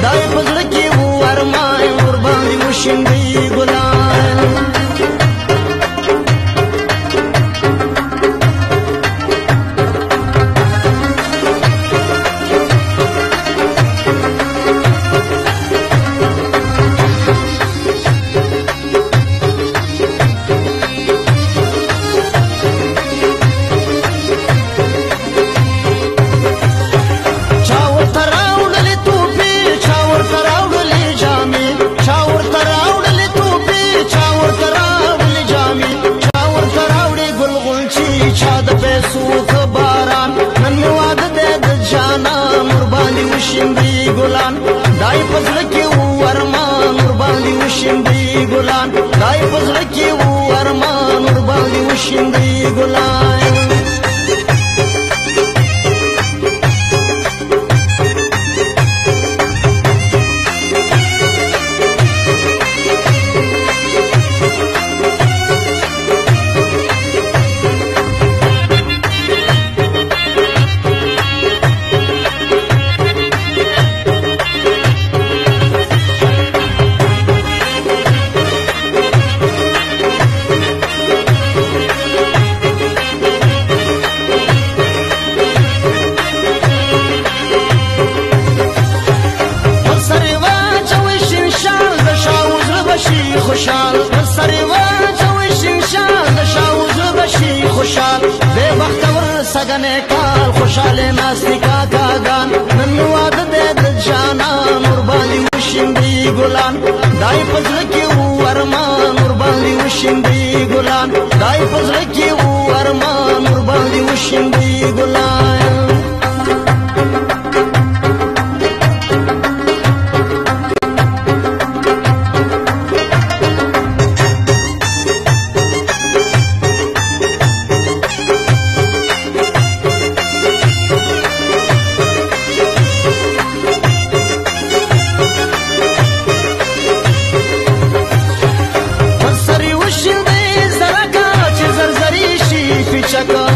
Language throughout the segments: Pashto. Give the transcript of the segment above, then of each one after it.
دای پزړه کې و ارمان ور باندې وشیندي ګلان دای پزړه کې و ارمان ور باندې وشیندي ګلان دای پزړه کې و ارمان ور باندې وشیندي ګلان خوشحال سره واچوي شمشال د شاوز بشي خوشحال به بختور سګنه کال خوشاله ناستی کاکاګان نن واده د جانا نور باندې وشیندي ګلان دای پزړه کې و ارمان نور باندې وشیندي ګلان دای پزړه کې و ارمان نور باندې وشیندي ګلان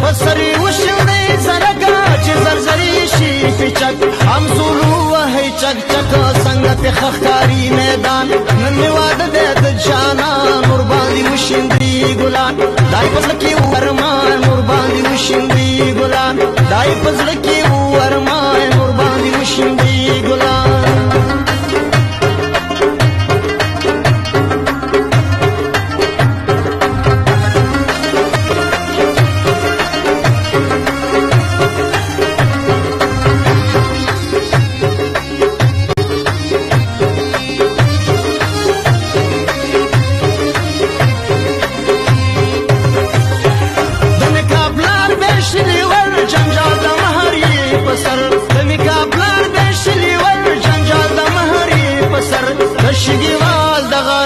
بسری وشلدی زرگا چه زرزری شی پیچک هم زولو وحی چک چک سنگت خخکاری میدان نن واده د جانا نور باندې وشیندي ګلان دای پزړه کې و ارمان نور باندې وشیندي ګلان دای پزړه کې و ارمان نور باندې وشیندي ګلان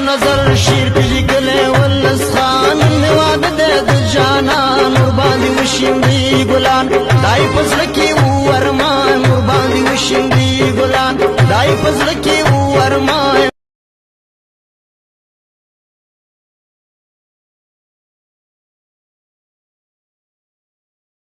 نظر شیر پیجی گلے والنسخان نواده د جانا نور باندې وشیندي ګلان دای پزړه کې و ارمان نور باندې وشیندي ګلان دای پزړه کې و ارمان